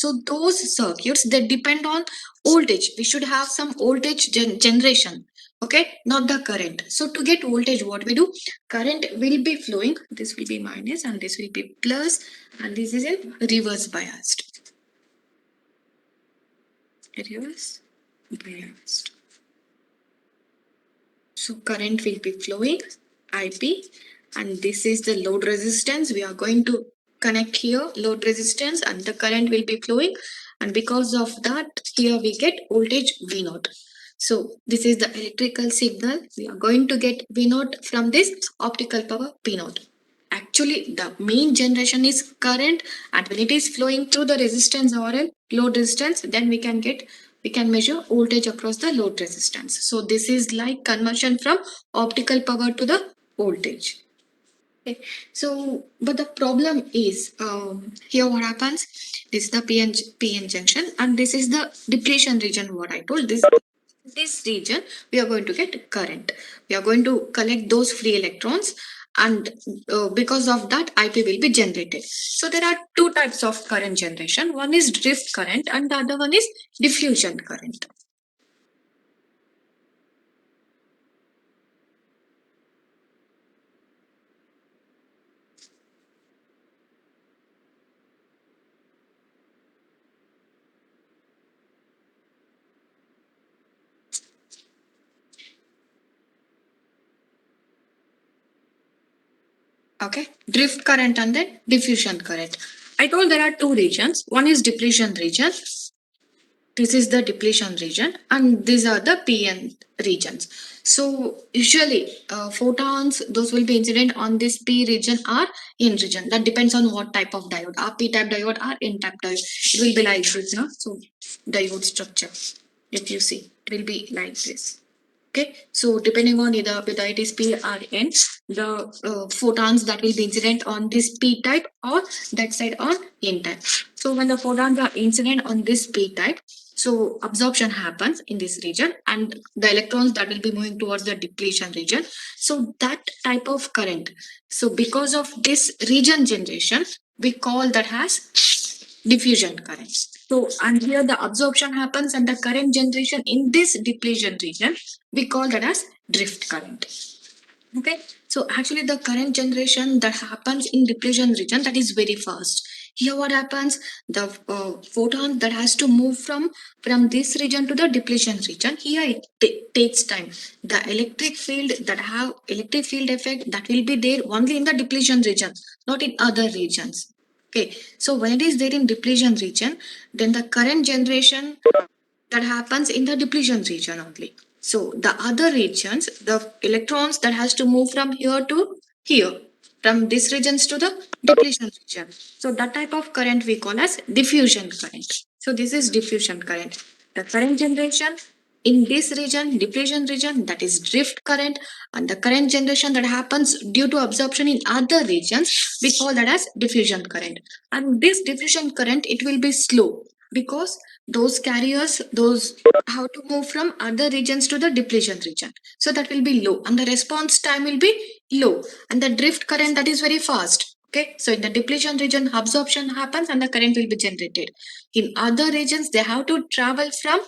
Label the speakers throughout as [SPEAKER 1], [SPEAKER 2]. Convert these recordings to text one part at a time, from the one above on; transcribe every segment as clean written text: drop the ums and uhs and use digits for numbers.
[SPEAKER 1] So those circuits, they depend on voltage. We should have some voltage generation. Okay, not the current. So to get voltage, what we do? Current will be flowing. This will be minus and this will be plus, and this is in reverse biased. Reverse biased. So current will be flowing, IP, and this is the load resistance. We are going to connect here load resistance, and the current will be flowing, and because of that here we get voltage V0. So this is the electrical signal. We are going to get V0 from this optical power P0. Actually, the main generation is current, and when it is flowing through the resistance or a load resistance, then we can measure voltage across the load resistance. So this is like conversion from optical power to the voltage. Okay. So, but the problem is here what happens? This is the PN junction, and this is the depletion region. What I told, this region we are going to get current. We are going to collect those free electrons, and because of that IP will be generated. So there are two types of current generation. One is drift current and the other one is diffusion current. Okay, drift current and then diffusion current. I told there are two regions. One is depletion region. This is the depletion region, and these are the PN regions. So usually photons, those will be incident on this P region or N region. That depends on what type of diode, or P type diode or N type diode. It will be like this, no? So diode structure, if you see, it will be like this. Okay, so depending on either whether it is P or N, the photons that will be incident on this P type or that side on N type. So when the photons are incident on this P type, so absorption happens in this region, and the electrons that will be moving towards the depletion region. So that type of current. So because of this region generation, we call that as diffusion current. So, and here the absorption happens and the current generation in this depletion region, we call that as drift current. Okay, so actually the current generation that happens in depletion region, that is very fast. Here what happens, the photon that has to move from this region to the depletion region, here it takes time. The electric field that have electric field effect, that will be there only in the depletion region, not in other regions. Okay, so when it is there in depletion region, then the current generation that happens in the depletion region only. So the other regions, the electrons that has to move from here to here, from these regions to the depletion region. So that type of current we call as diffusion current. So this is diffusion current. The current generation in this region, depletion region, that is drift current, and the current generation that happens due to absorption in other regions, we call that as diffusion current. And this diffusion current, it will be slow because those carriers, those have to move from other regions to the depletion region. So that will be low, and the response time will be low, and the drift current, that is very fast. Okay, so in the depletion region, absorption happens and the current will be generated. In other regions, they have to travel from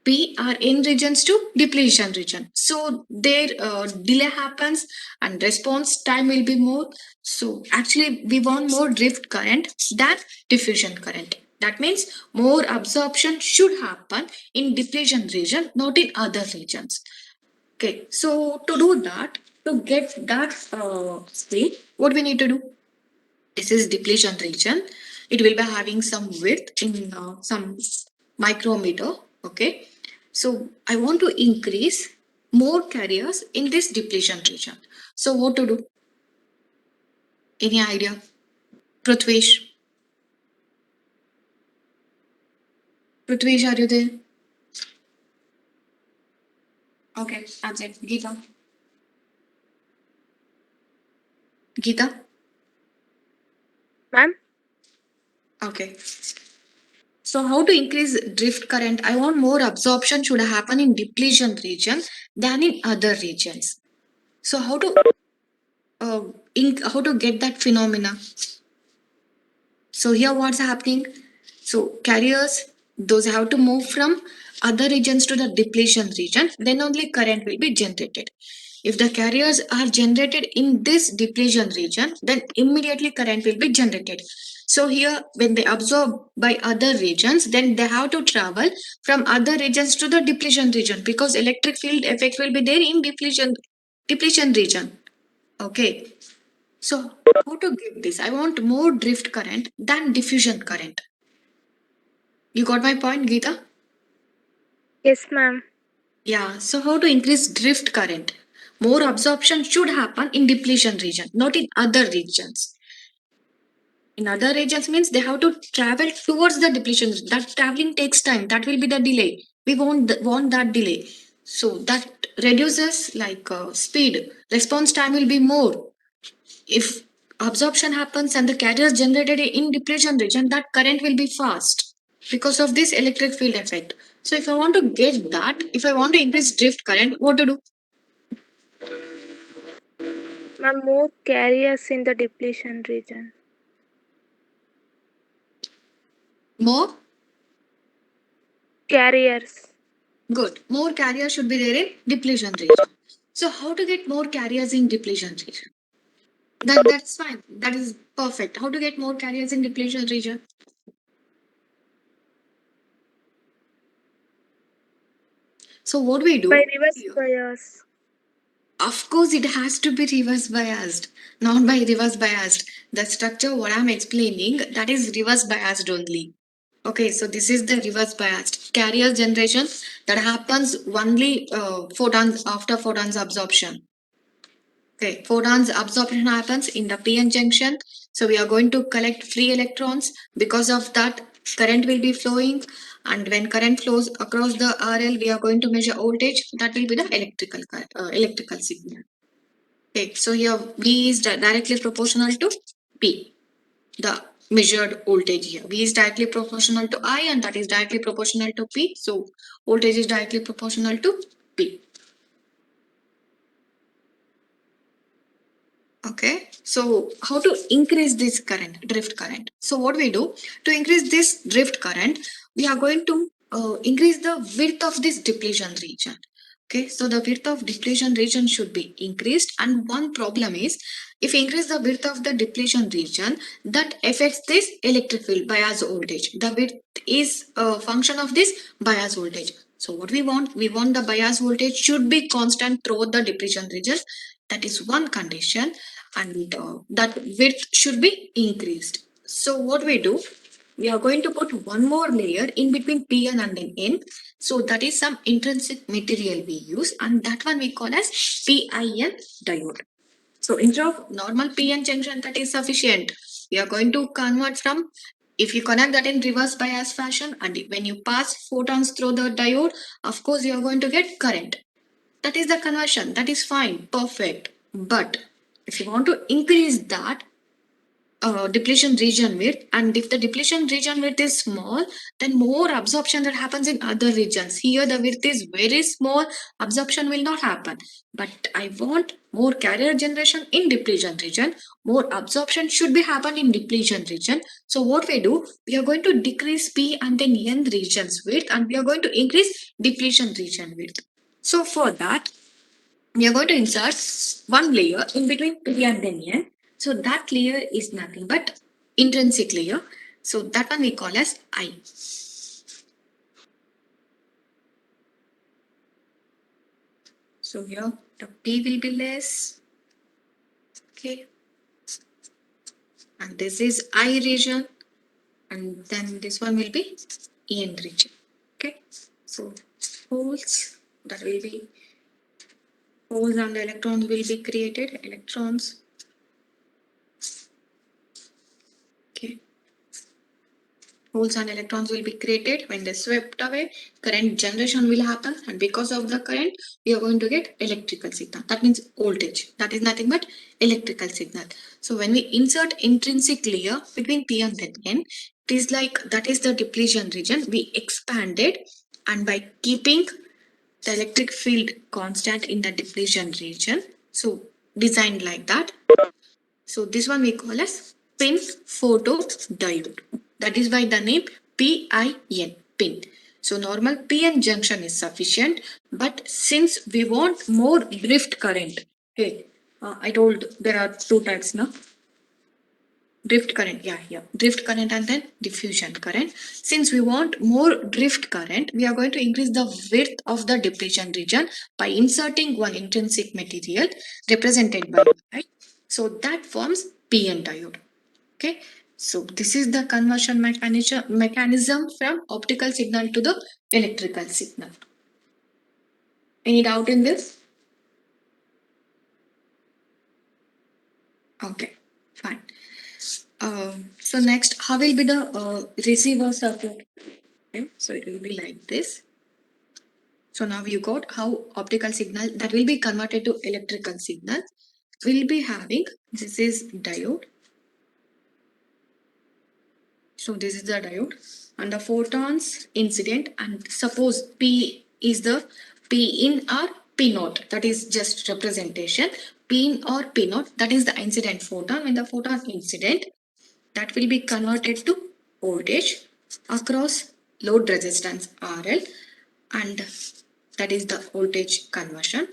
[SPEAKER 1] P or N regions to depletion region. So their delay happens and response time will be more. So actually we want more drift current than diffusion current. That means more absorption should happen in depletion region, not in other regions. Okay, so to do that, to get that speed, what we need to do? This is depletion region. It will be having some width in some micrometer. Okay, so I want to increase more carriers in this depletion region. So what to do? Any idea? Prithvish? Prithvish, are you there? Okay, that's it. Geeta? Geeta?
[SPEAKER 2] Ma'am?
[SPEAKER 1] Okay. So how to increase drift current? I want more absorption should happen in depletion region than in other regions. So how to how to get that phenomena? So here what's happening? So carriers, those have to move from other regions to the depletion region, then only current will be generated. If the carriers are generated in this depletion region, then immediately current will be generated. So here, when they absorb by other regions, then they have to travel from other regions to the depletion region, because electric field effect will be there in depletion region. Okay. So how to give this? I want more drift current than diffusion current. You got my point, Geeta?
[SPEAKER 2] Yes, ma'am.
[SPEAKER 1] Yeah. So how to increase drift current? More absorption should happen in depletion region, not in other regions. In other regions means they have to travel towards the depletion. That traveling takes time. That will be the delay. We want that delay. So that reduces like speed. Response time will be more. If absorption happens and the carrier is generated in depletion region, that current will be fast because of this electric field effect. So if I want to get that, if I want to increase drift current, what to do?
[SPEAKER 2] Ma'am, more carriers in the depletion region.
[SPEAKER 1] More?
[SPEAKER 2] Carriers.
[SPEAKER 1] Good. More carriers should be there in depletion region. So how to get more carriers in depletion region? That's fine. That is perfect. How to get more carriers in depletion region? So what we
[SPEAKER 2] By
[SPEAKER 1] do?
[SPEAKER 2] reverse bias.
[SPEAKER 1] Of course, it has to be reverse biased, not by reverse biased. The structure, what I'm explaining, that is reverse biased only. Okay, so this is the reverse biased carrier generation that happens only photons after photons absorption. Okay, photons absorption happens in the PN junction. So we are going to collect free electrons. Because of that, current will be flowing. And when current flows across the RL, we are going to measure voltage. That will be the electrical signal. Okay, so here V is directly proportional to P, the measured voltage here. V is directly proportional to I and that is directly proportional to P. So voltage is directly proportional to P. Okay, so how to increase this current, drift current? So what we do to increase this drift current, we are going to increase the width of this depletion region. Okay, so the width of depletion region should be increased, and one problem is if you increase the width of the depletion region, that affects this electric field bias voltage. The width is a function of this bias voltage. So what we want the bias voltage should be constant throughout the depletion region. That is one condition, and that width should be increased. So what we do, we are going to put one more layer in between PN and N. So that is some intrinsic material we use, and that one we call as PIN diode. So instead of normal PN junction, that is sufficient. We are going to convert from, if you connect that in reverse bias fashion, and when you pass photons through the diode, of course you are going to get current. That is the conversion. That is fine, perfect. But if you want to increase that depletion region width, and if the depletion region width is small, then more absorption that happens in other regions. Here the width is very small, absorption will not happen. But I want more carrier generation in depletion region. More absorption should be happen in depletion region. So what we do, we are going to decrease P and then N regions width, and we are going to increase depletion region width. So for that, we are going to insert one layer in between P and N. So that layer is nothing but intrinsic layer. So that one we call as I. So here the P will be less. Okay. And this is I region. And then this one will be N region. Okay. So holes, that will be holes and electrons will be created. Electrons. Okay. Holes and electrons will be created. When they swept away, current generation will happen, and because of the current, we are going to get electrical signal. That means voltage. That is nothing but electrical signal. So when we insert intrinsic layer between P and N, it is like that is the depletion region. We expanded, and by keeping the electric field constant in the depletion region, so designed like that. So this one we call as PIN photodiode. That is by the name PIN, pin. So normal PN junction is sufficient, but since we want more drift current, okay, I told there are two types now. Drift current, yeah, here. Drift current and then diffusion current. Since we want more drift current, we are going to increase the width of the depletion region by inserting one intrinsic material represented by I. So that forms PN diode. Okay. So this is the conversion mechanism from optical signal to the electrical signal. Any doubt in this? Okay, fine. So next, how will be the receiver circuit? Okay, so it will be like this. So now you got how optical signal that will be converted to electrical signal. We'll be having, this is diode. So this is the diode and the photons incident, and suppose P is the P in or P naught, that is just representation. P in or P naught, that is the incident photon. When the photon incident, that will be converted to voltage across load resistance RL, and that is the voltage conversion.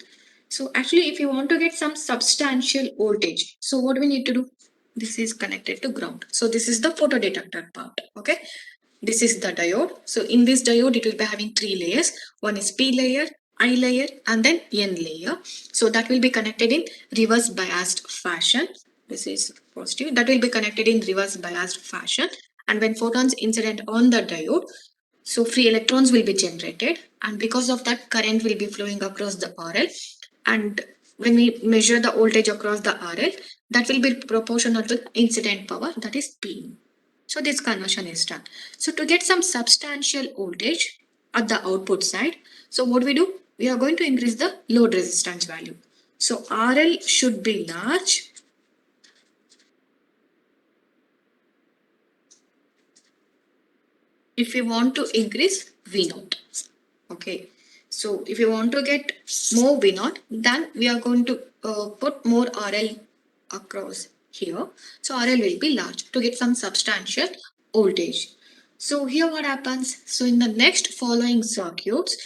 [SPEAKER 1] So actually if you want to get some substantial voltage, so what we need to do? This is connected to ground. So this is the photodetector part. Okay. This is the diode. So in this diode, it will be having three layers. One is P layer, I layer, and then N layer. So that will be connected in reverse biased fashion. This is positive. That will be connected in reverse biased fashion. And when photons incident on the diode, so free electrons will be generated, and because of that, current will be flowing across the RL. And when we measure the voltage across the RL, that will be proportional to incident power, that is P. So this conversion is done. So to get some substantial voltage at the output side, so what we do? We are going to increase the load resistance value. So RL should be large. If we want to increase V0. Okay. So if you want to get more V0, then we are going to put more RL across here. So RL will be large to get some substantial voltage. So here what happens? So in the next following circuits,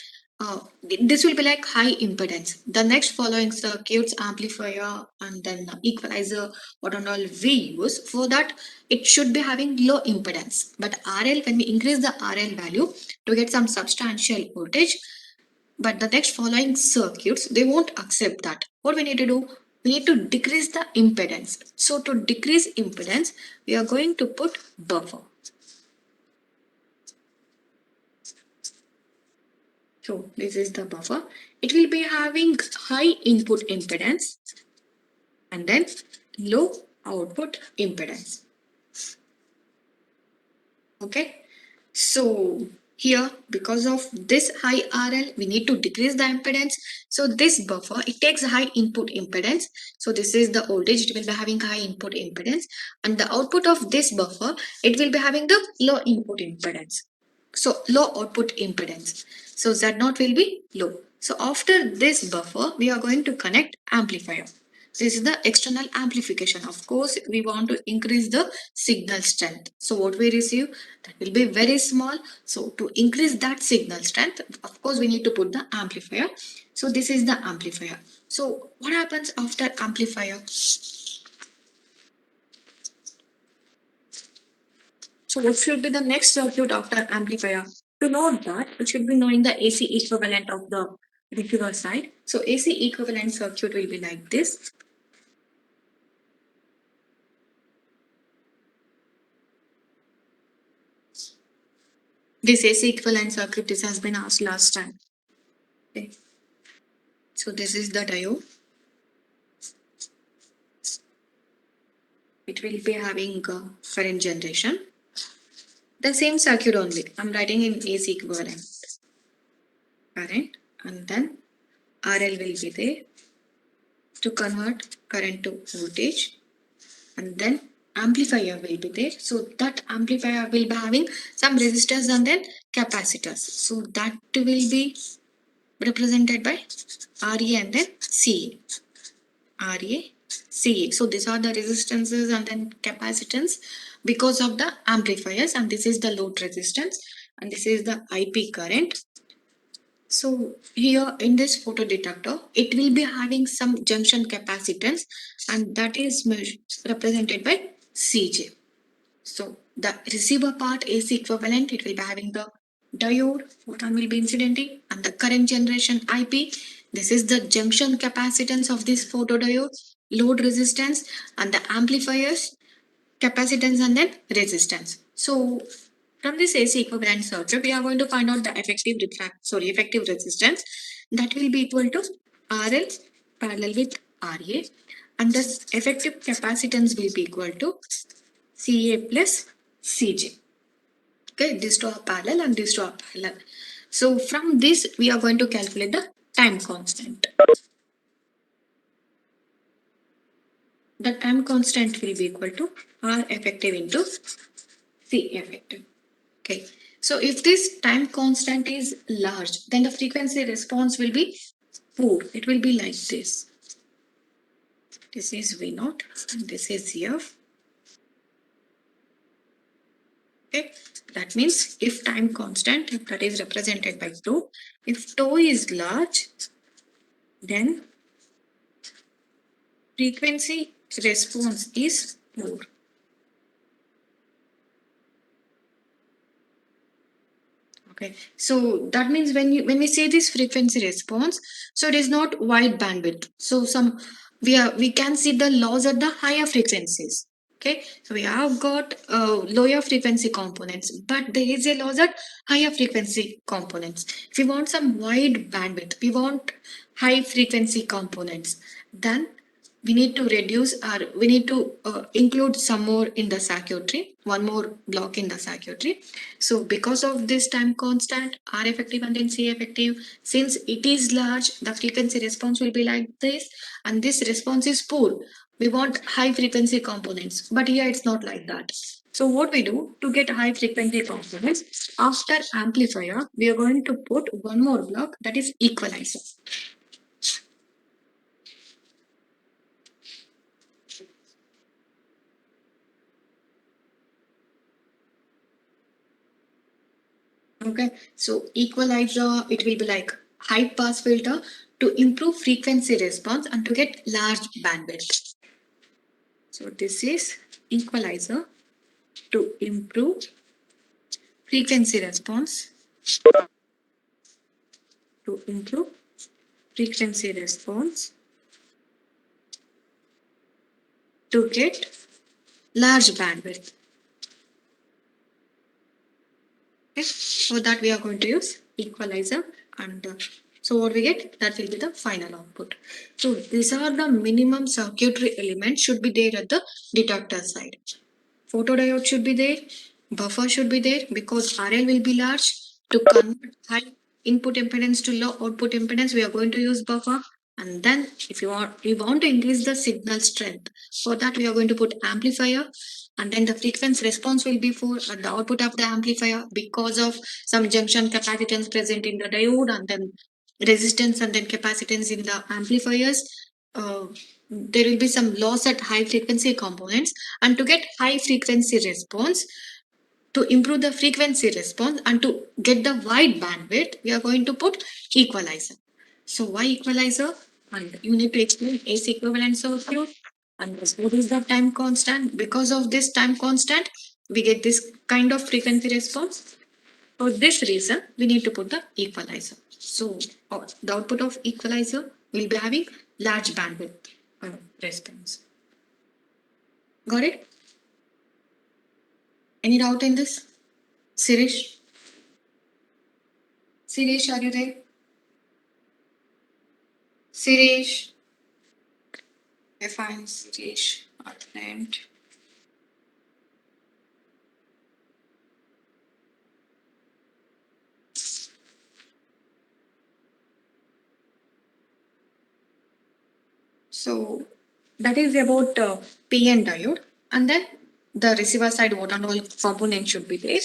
[SPEAKER 1] this will be like high impedance. The next following circuits, amplifier and then equalizer, what and all we use, for that it should be having low impedance. But RL, when we increase the RL value to get some substantial voltage, but the next following circuits, they won't accept that. What we need to do? We need to decrease the impedance. So to decrease impedance, we are going to put buffer. So this is the buffer. It will be having high input impedance and then low output impedance. Okay. So here, because of this high RL, we need to decrease the impedance. So this buffer, it takes high input impedance. So this is the voltage, it will be having high input impedance. And the output of this buffer, it will be having the low input impedance. So low output impedance. So Z0 will be low. So after this buffer, we are going to connect amplifier. This is the external amplification. Of course, we want to increase the signal strength. So what we receive, that will be very small. So to increase that signal strength, of course, we need to put the amplifier. So this is the amplifier. So what happens after amplifier? So what should be the next circuit after amplifier? To know that, we should be knowing the AC equivalent of the receiver side. So AC equivalent circuit will be like this. This AC equivalent circuit, this has been asked last time. Okay. So this is the diode. It will be having current generation. The same circuit only. I'm writing in AC equivalent. Current, and then RL will be there to convert current to voltage, and then amplifier will be there. So that amplifier will be having some resistors and then capacitors. So that will be represented by RA and then CA. RA, CA. So these are the resistances and then capacitance because of the amplifiers, and this is the load resistance, and this is the IP current. So here in this photodetector, it will be having some junction capacitance, and that is represented by Cj. So the receiver part is equivalent. It will be having the diode, photon will be incidenting, and the current generation IP. This is the junction capacitance of this photodiode, load resistance, and the amplifiers, capacitance, and then resistance. So from this AC equivalent circuit, we are going to find out the effective resistance, that will be equal to RL parallel with RA, and the effective capacitance will be equal to CA plus CJ. Okay, these two are parallel and these two are parallel. So from this, we are going to calculate the time constant. The time constant will be equal to R effective into C effective. Okay. So if this time constant is large, then the frequency response will be poor. It will be like this. This is V naught and this is F. Okay. That means if time constant, if that is represented by tau, if tau is large, then frequency response is poor. Okay, so that means when we say this frequency response, so it is not wide bandwidth. So we can see the loss at the higher frequencies. Okay, so we have got lower frequency components, but there is a loss at higher frequency components. If we want some wide bandwidth, we want high frequency components, then we need to reduce or we need to include some more in the circuitry, one more block in the circuitry. So because of this time constant, R effective and then C effective, since it is large, the frequency response will be like this, and this response is poor. We want high frequency components, but here it's not like that. So what we do to get high frequency components, after amplifier, we are going to put one more block, that is equalizer. Okay, so equalizer, it will be like high pass filter to improve frequency response and to get large bandwidth. So this is equalizer to improve frequency response, to improve frequency response to get large bandwidth. Okay, for that we are going to use equalizer, and so what we get, that will be the final output. So these are the minimum circuitry elements should be there at the detector side. Photodiode should be there, buffer should be there because RL will be large. To convert high input impedance to low output impedance, we are going to use buffer. And then if we want to increase the signal strength, for that we are going to put amplifier, and then the frequency response will be for the output of the amplifier because of some junction capacitance present in the diode, and then resistance and then capacitance in the amplifiers. There will be some loss at high frequency components, and to get high frequency response, to improve the frequency response and to get the wide bandwidth, we are going to put equalizer. So why equalizer? And you need to explain AC equivalent circuit, and what is the time constant. Because of this time constant, we get this kind of frequency response. For this reason, we need to put the equalizer. So the output of equalizer will be having large bandwidth response. Got it? Any doubt in this? Sirish? Sirish, are you there? Sirish? I find Sirish not named. So that is about PN diode, and then the receiver side what and all component should be there.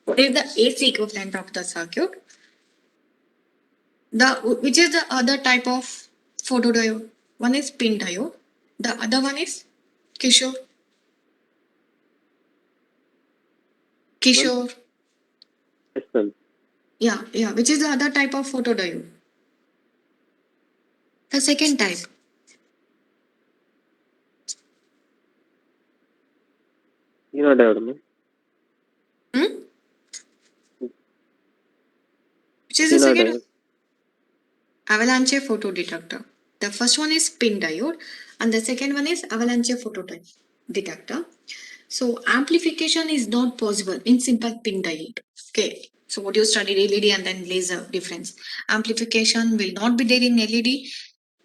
[SPEAKER 1] What is the AC equivalent of the circuit? Which is the other type of photodiode? One is pin diode. The other one is Kishore. Kishore.
[SPEAKER 3] Yes, ma'am.
[SPEAKER 1] Yeah. Which is the other type of photodiode? The second type.
[SPEAKER 3] Xenon diode, ma'am.
[SPEAKER 1] Hmm? Which is the
[SPEAKER 3] Xenon
[SPEAKER 1] second?
[SPEAKER 3] diode.
[SPEAKER 1] Avalanche photodetector. The first one is pin diode, and the second one is avalanche photodetector. So amplification is not possible in simple pin diode. Okay. So what you studied LED and then laser difference. Amplification will not be there in LED.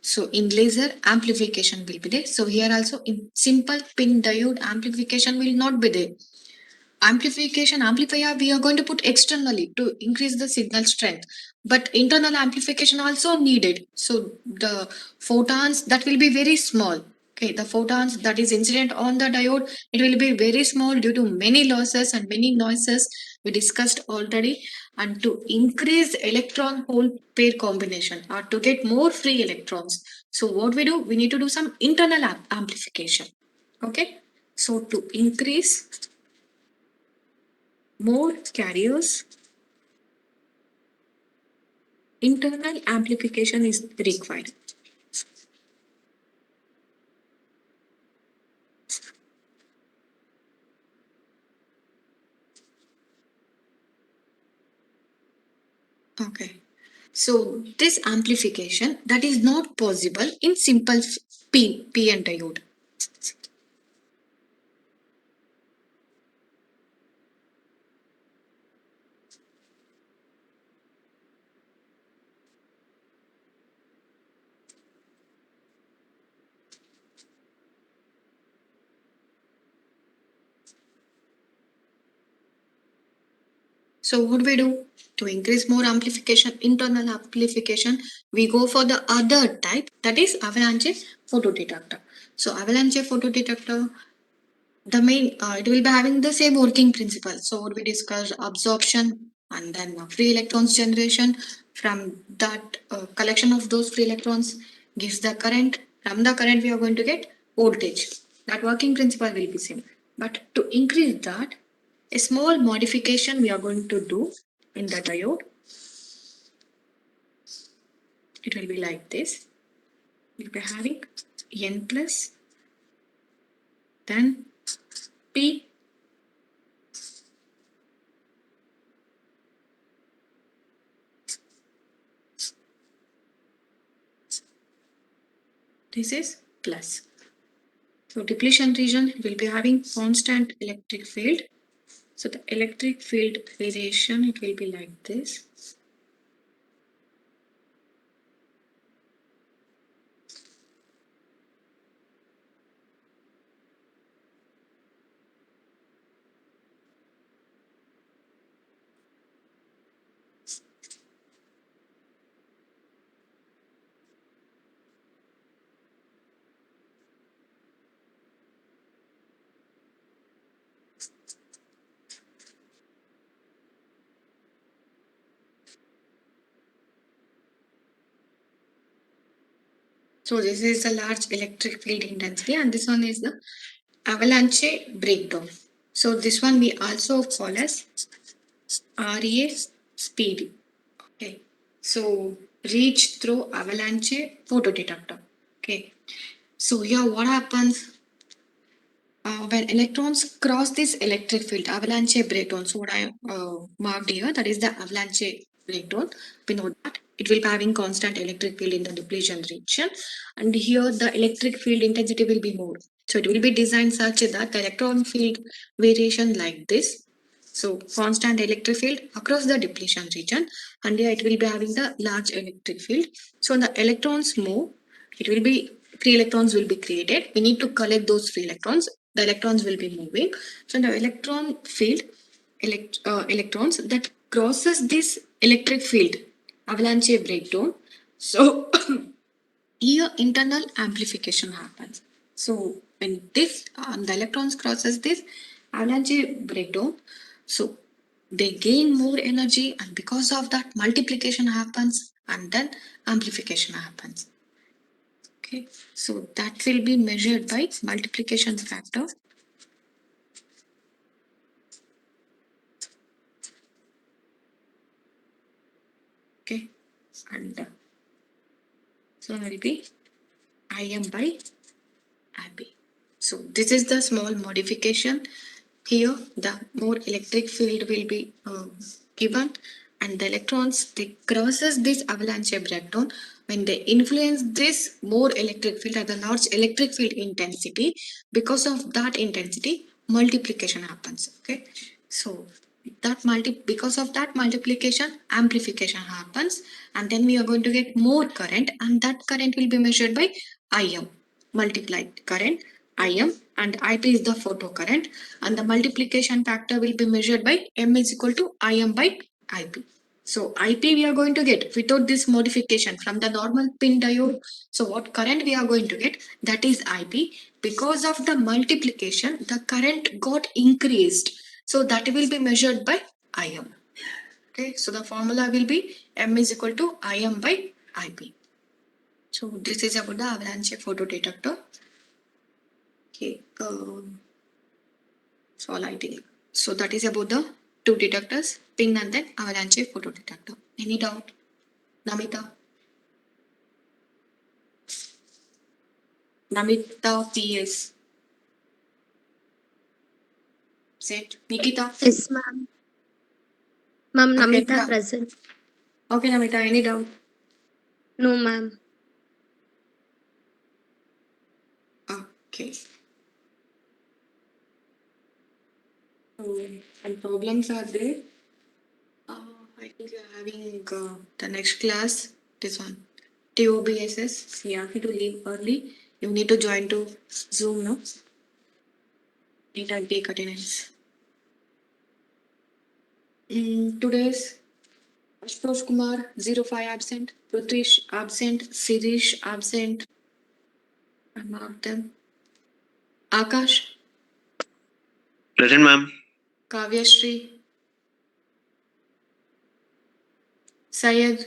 [SPEAKER 1] So in laser amplification will be there. So here also in simple pin diode amplification will not be there. Amplifier we are going to put externally to increase the signal strength, but internal amplification also needed. So the photons that will be very small. Okay, the photons that is incident on the diode, it will be very small due to many losses and many noises we discussed already. And to increase electron hole pair combination or to get more free electrons, so what we do, we need to do some internal amplification. Okay, so to increase more carriers, internal amplification is required. Okay. So this amplification that is not possible in simple PN diode. So what we do to increase more amplification, internal amplification, we go for the other type, that is avalanche photodetector. So avalanche photodetector, the main it will be having the same working principle. So what we discussed, absorption and then free electrons generation. From that collection of those free electrons gives the current. From the current we are going to get voltage. That working principle will be same, but to increase that, a small modification we are going to do in the diode. It will be like this. We'll be having N plus, then P, this is plus. So depletion region will be having constant electric field. So the electric field variation, it will be like this. So this is the large electric field intensity, and this one is the avalanche breakdown. So this one we also call as RA speed. Okay. So reach through avalanche photodetector. Okay. So here what happens when electrons cross this electric field, avalanche breakdown. So what I marked here, that is the avalanche breakdown. We know that it will be having constant electric field in the depletion region, and here the electric field intensity will be more. So it will be designed such that the electron field variation like this. So constant electric field across the depletion region, and here it will be having the large electric field. So when the electrons move, it will be free electrons will be created. We need to collect those free electrons. The electrons will be moving. So the electron field, electrons that crosses this electric field, avalanche breakdown. So here internal amplification happens. So when this the electrons crosses this avalanche breakdown, so they gain more energy, and because of that multiplication happens, and then amplification happens. Okay, so that will be measured by multiplication factor. Okay, and so it will be Im by Ib. So this is the small modification. Here, the more electric field will be given, and the electrons they crosses this avalanche breakdown. When they influence this more electric field at the large electric field intensity, because of that intensity, multiplication happens. Okay, so because of that multiplication, amplification happens, and then we are going to get more current, and that current will be measured by Im multiplied current Im, and IP is the photo current, and the multiplication factor will be measured by M is equal to Im by IP. So IP we are going to get without this modification from the normal pin diode. So what current we are going to get, that is IP. Because of the multiplication, the current got increased. So that will be measured by Im. Okay, so the formula will be M is equal to Im by IP. So this is about the avalanche photodetector. Okay, so lighting. So that is about the two detectors, pin and then avalanche photodetector. Any doubt? Namita? Namita PS. Set. Nikita?
[SPEAKER 2] Yes, ma'am. Ma'am,
[SPEAKER 1] Okay,
[SPEAKER 2] Namita
[SPEAKER 1] yeah.
[SPEAKER 2] present.
[SPEAKER 1] Okay, Namita, any doubt?
[SPEAKER 2] No, ma'am.
[SPEAKER 1] Okay. So, and problems are there. I think you're having the next class, this one, TOBSS. You have to leave early. You need to join to Zoom, no? Need and take attendance. Today's Ashutosh Kumar, 05 absent. Prutish absent. Sirish absent. I marked them. Akash,
[SPEAKER 3] Present, ma'am.
[SPEAKER 1] Kavyashri, Syed.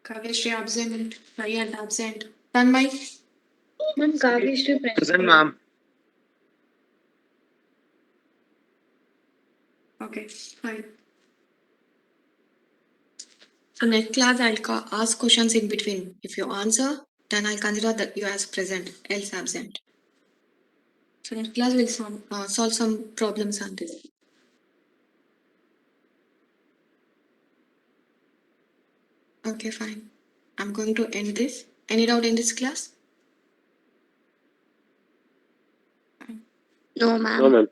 [SPEAKER 1] Kavyashri absent. Syed absent. Tanmay.
[SPEAKER 2] Ma'am, Kavyashri present.
[SPEAKER 3] Present, ma'am.
[SPEAKER 1] Okay, fine. So next class I'll ask questions in between. If you answer, then I'll consider that you as present, else absent. So next class we'll solve some problems on this. Okay, fine. I'm going to end this. Any doubt in this class?
[SPEAKER 2] No, ma'am.
[SPEAKER 3] No, ma'am.